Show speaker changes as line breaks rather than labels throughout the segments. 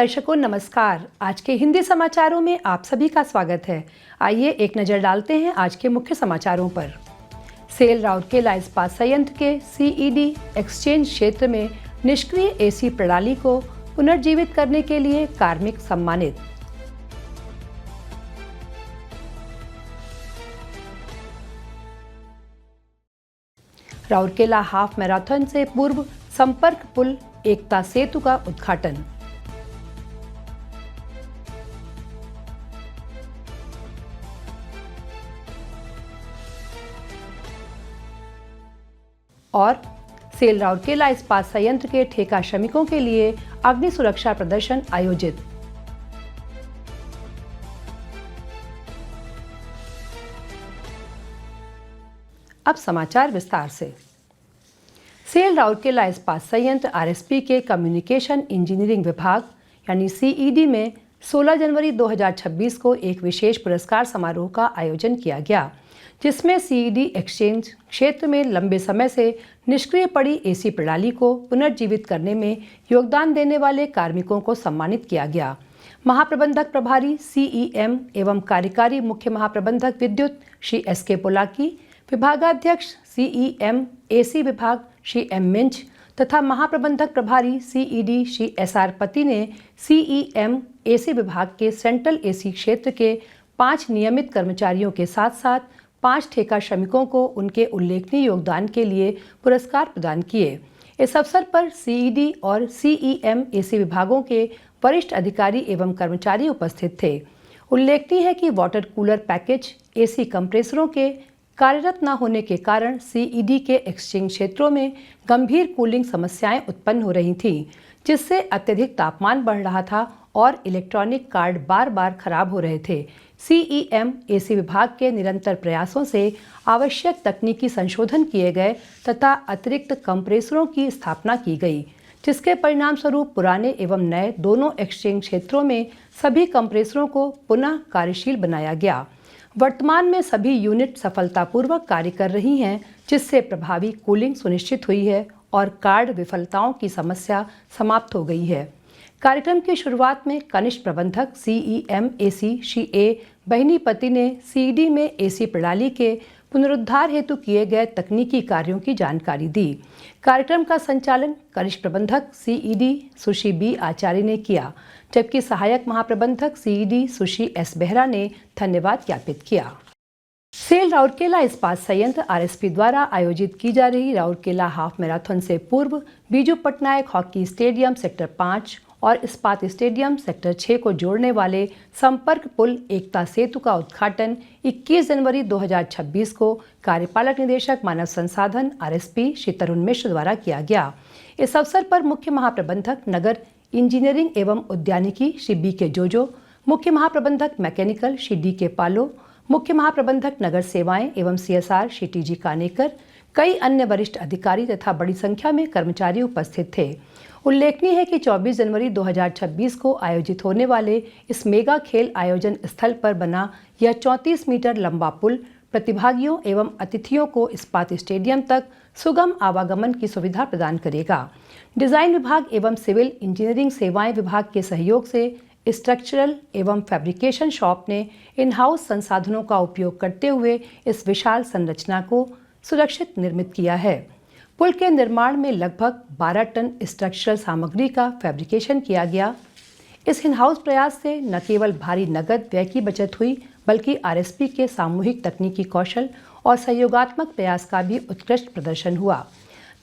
दर्शकों नमस्कार। आज के हिंदी समाचारों में आप सभी का स्वागत है। आइए एक नज़र डालते हैं आज के मुख्य समाचारों पर। सेल राउरकेला इस्पात संयंत्र के सीईडी एक्सचेंज क्षेत्र में निष्क्रिय एसी प्रणाली को पुनर्जीवित करने के लिए कार्मिक सम्मानित। राउरकेला हाफ मैराथन से पूर्व संपर्क पुल एकता सेतु का उद्घाटन। और सेल राउरकेला इस्पात संयंत्र के ठेका श्रमिकों के लिए अग्नि सुरक्षा प्रदर्शन आयोजित। अब समाचार विस्तार से। सेल राउरकेला इस्पात संयंत्र आरएसपी के कम्युनिकेशन इंजीनियरिंग विभाग यानी सीईडी में 16 जनवरी 2026 को एक विशेष पुरस्कार समारोह का आयोजन किया गया, जिसमें सीईडी एक्सचेंज क्षेत्र में लंबे समय से निष्क्रिय पड़ी एसी प्रणाली को पुनर्जीवित करने में योगदान देने वाले कार्मिकों को सम्मानित किया गया। महाप्रबंधक प्रभारी सीईएम एवं कार्यकारी मुख्य महाप्रबंधक विद्युत श्री एसके पोलाकी, विभागाध्यक्ष सीईएम एसी विभाग श्री एम मिंच तथा महाप्रबंधक प्रभारी सीईडी श्री एसआर पति ने सीईएम एसी विभाग के सेंट्रल एसी क्षेत्र के 5 नियमित कर्मचारियों के साथ साथ 5 ठेका श्रमिकों को उनके उल्लेखनीय योगदान के लिए पुरस्कार प्रदान किए। इस अवसर पर सीईडी और सीईएम एसी विभागों के वरिष्ठ अधिकारी एवं कर्मचारी उपस्थित थे। उल्लेखनीय है कि वाटर कूलर पैकेज एसी कंप्रेसरों के कार्यरत न होने के कारण सीईडी के एक्सचेंज क्षेत्रों में गंभीर कूलिंग समस्याएं उत्पन्न हो रही थीं, जिससे अत्यधिक तापमान बढ़ रहा था और इलेक्ट्रॉनिक कार्ड बार बार खराब हो रहे थे। सीईएम एसी विभाग के निरंतर प्रयासों से आवश्यक तकनीकी संशोधन किए गए तथा अतिरिक्त कंप्रेसरों की स्थापना की गई, जिसके परिणाम स्वरूप पुराने एवं नए दोनों एक्सचेंज क्षेत्रों में सभी कंप्रेसरों को पुनः कार्यशील बनाया गया। वर्तमान में सभी यूनिट सफलतापूर्वक कार्य कर रही हैं, जिससे प्रभावी कूलिंग सुनिश्चित हुई है और कार्ड विफलताओं की समस्या समाप्त हो गई है। कार्यक्रम की शुरुआत में कनिष्ठ प्रबंधक सीईएम एसी श्री ए बहिनीपति ने सीईडी में एसी प्रणाली के पुनरुद्धार हेतु किए गए तकनीकी कार्यों की जानकारी दी। कार्यक्रम का संचालन कनिष्ठ प्रबंधक सीईडी सुश्री बी आचार्य ने किया, जबकि सहायक महाप्रबंधक सीईडी सुश्री एस बेहरा ने धन्यवाद ज्ञापित किया। सेल राउरकेला इस्पात संयंत्र आरएसपी द्वारा आयोजित की जा रही राउरकेला हाफ मैराथन से पूर्व Biju Patnaik hockey stadium sector 5 और इस्पात स्टेडियम सेक्टर 6 को जोड़ने वाले संपर्क पुल एकता सेतु का उद्घाटन 21 जनवरी 2026 को कार्यपालक निदेशक मानव संसाधन आरएसपी श्री तरुण मिश्र द्वारा किया गया। इस अवसर पर मुख्य महाप्रबंधक नगर इंजीनियरिंग एवं उद्यानिकी श्री बी के जोजो, मुख्य महाप्रबंधक मैकेनिकल श्री डी के पालो, मुख्य महाप्रबंधक नगर सेवाएं एवं सीएसआर श्री टीजी कानेकर, कई अन्य वरिष्ठ अधिकारी तथा बड़ी संख्या में कर्मचारी उपस्थित थे। उल्लेखनीय है कि 24 जनवरी 2026 को आयोजित होने वाले इस मेगा खेल आयोजन स्थल पर बना यह 34 मीटर लंबा पुल प्रतिभागियों एवं अतिथियों को इस्पात स्टेडियम तक सुगम आवागमन की सुविधा प्रदान करेगा। डिजाइन विभाग एवं सिविल इंजीनियरिंग सेवाएं विभाग के सहयोग से स्ट्रक्चरल एवं फैब्रिकेशन शॉप ने इन हाउस संसाधनों का उपयोग करते हुए इस विशाल संरचना को सुरक्षित निर्मित किया है। पुल के निर्माण में लगभग 12 टन स्ट्रक्चरल सामग्री का फैब्रिकेशन किया गया। इस इन हाउस प्रयास से न केवल भारी नकद व्यय की बचत हुई, बल्कि आरएसपी के सामूहिक तकनीकी कौशल और सहयोगात्मक प्रयास का भी उत्कृष्ट प्रदर्शन हुआ।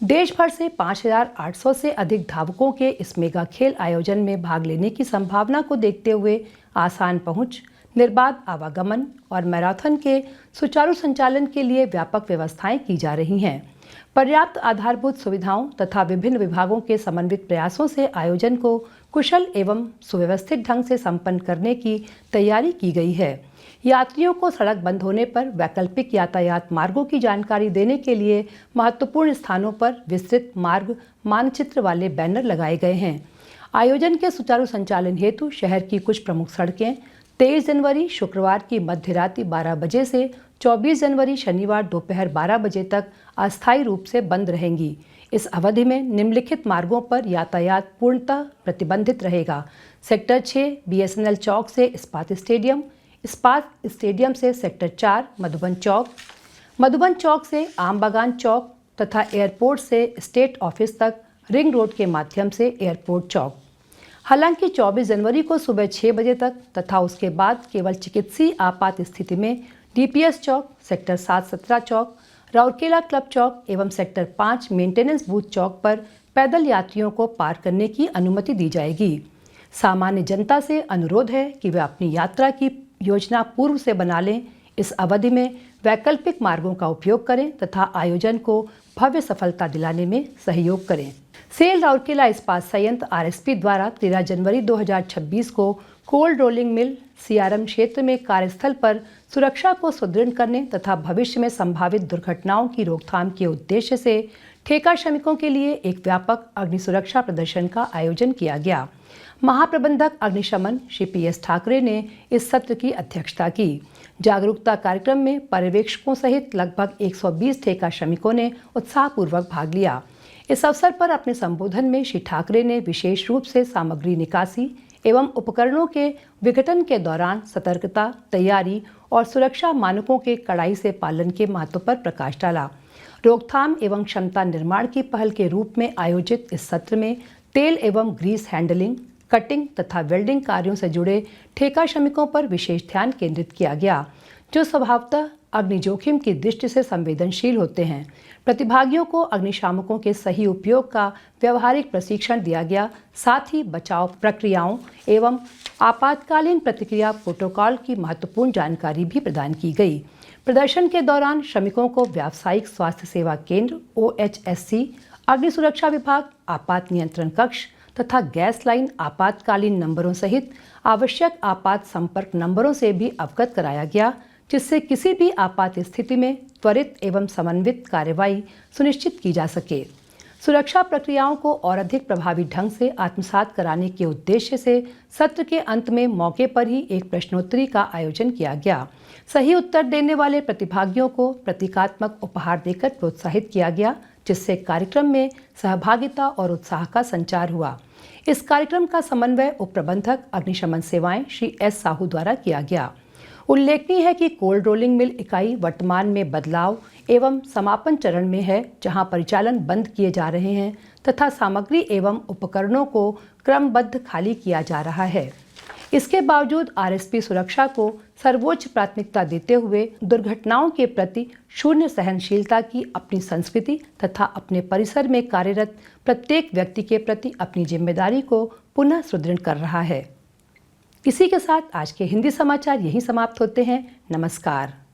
देश भर से 5,800 से अधिक धावकों के इस मेगा खेल आयोजन में भाग लेने की संभावना को देखते हुए आसान पहुंच, निर्बाध आवागमन और मैराथन के सुचारू संचालन के लिए व्यापक व्यवस्थाएं की जा रही हैं। पर्याप्त आधारभूत सुविधाओं तथा विभिन्न विभागों के समन्वित प्रयासों से आयोजन को कुशल एवं सुव्यवस्थित ढंग से संपन्न करने की तैयारी की गई है। यात्रियों को सड़क बंद होने पर वैकल्पिक यातायात मार्गों की जानकारी देने के लिए महत्वपूर्ण स्थानों पर विस्तृत मार्ग मानचित्र वाले बैनर लगाए गए हैं। आयोजन के सुचारू संचालन हेतु शहर की कुछ प्रमुख सड़कें 23 जनवरी शुक्रवार की मध्य रात्रि 12 बजे से 24 जनवरी शनिवार दोपहर 12 बजे तक अस्थायी रूप से बंद रहेंगी। इस अवधि में निम्नलिखित मार्गों पर यातायात पूर्णतः प्रतिबंधित रहेगा। सेक्टर 6 BSNL चौक से इस्पात स्टेडियम से सेक्टर 4 मधुबन चौक से आम बागान चौक तथा एयरपोर्ट से स्टेट ऑफिस तक रिंग रोड के माध्यम से एयरपोर्ट चौक। हालांकि 24 जनवरी को सुबह 6 बजे तक तथा उसके बाद केवल चिकित्सीय आपात स्थिति में DPS चौक, सेक्टर 7-17 चौक, राउरकेला क्लब चौक एवं सेक्टर 5 मेंटेनेंस बूथ चौक पर पैदल यात्रियों को पार करने की अनुमति दी जाएगी। सामान्य जनता से अनुरोध है कि वे अपनी यात्रा की योजना पूर्व से बना लें। इस अवधि में वैकल्पिक मार्गों का उपयोग करें तथा आयोजन को भव्य सफलता दिलाने में सहयोग करें। सेल राउरकेला इस्पात संयंत्र RSP द्वारा 13 जनवरी 2026 को कोल्ड रोलिंग मिल CRM क्षेत्र में कार्यस्थल पर सुरक्षा को सुदृढ़ करने तथा भविष्य में संभावित दुर्घटनाओं की रोकथाम के उद्देश्य से ठेका श्रमिकों के लिए एक व्यापक अग्नि सुरक्षा प्रदर्शन का आयोजन किया गया। महाप्रबंधक अग्निशमन श्री PS ठाकरे ने इस सत्र की अध्यक्षता की। जागरूकता कार्यक्रम में पर्यवेक्षकों सहित लगभग 120 ठेका श्रमिकों ने उत्साहपूर्वक भाग लिया। इस अवसर पर अपने संबोधन में श्री ठाकरे ने विशेष रूप से सामग्री निकासी एवं उपकरणों के विघटन के दौरान सतर्कता, तैयारी और सुरक्षा मानकों के कड़ाई से पालन के महत्व पर प्रकाश डाला। रोकथाम एवं क्षमता निर्माण की पहल के रूप में आयोजित इस सत्र में तेल एवं ग्रीस हैंडलिंग, कटिंग तथा वेल्डिंग कार्यों से जुड़े ठेका श्रमिकों पर विशेष ध्यान केंद्रित किया गया, जो स्वभावतः अग्नि जोखिम की दृष्टि से संवेदनशील होते हैं। प्रतिभागियों को अग्निशामकों के सही उपयोग का व्यवहारिक प्रशिक्षण दिया गया, साथ ही बचाव प्रक्रियाओं एवं आपातकालीन प्रतिक्रिया प्रोटोकॉल की महत्वपूर्ण जानकारी भी प्रदान की गई। प्रदर्शन के दौरान श्रमिकों को व्यावसायिक स्वास्थ्य सेवा केंद्र OHSC, अग्नि सुरक्षा विभाग, आपात नियंत्रण कक्ष तथा गैस लाइन आपातकालीन नंबरों सहित आवश्यक आपात संपर्क नंबरों से भी अवगत कराया गया, जिससे किसी भी आपात स्थिति में त्वरित एवं समन्वित कार्रवाई सुनिश्चित की जा सके। सुरक्षा प्रक्रियाओं को और अधिक प्रभावी ढंग से आत्मसात कराने के उद्देश्य से सत्र के अंत में मौके पर ही एक प्रश्नोत्तरी का आयोजन किया गया। सही उत्तर देने वाले प्रतिभागियों को प्रतीकात्मक उपहार देकर प्रोत्साहित किया गया, जिससे कार्यक्रम में सहभागिता और उत्साह का संचार हुआ। इस कार्यक्रम का समन्वय उप प्रबंधक अग्निशमन सेवाएं श्री S साहू द्वारा किया गया। उल्लेखनीय है कि कोल्ड रोलिंग मिल इकाई वर्तमान में बदलाव एवं समापन चरण में है, जहां परिचालन बंद किए जा रहे हैं तथा सामग्री एवं उपकरणों को क्रमबद्ध खाली किया जा रहा है। इसके बावजूद RSP सुरक्षा को सर्वोच्च प्राथमिकता देते हुए दुर्घटनाओं के प्रति शून्य सहनशीलता की अपनी संस्कृति तथा अपने परिसर में कार्यरत प्रत्येक व्यक्ति के प्रति अपनी जिम्मेदारी को पुनः सुदृढ़ कर रहा है। इसी के साथ आज के हिंदी समाचार यहीं समाप्त होते हैं। नमस्कार।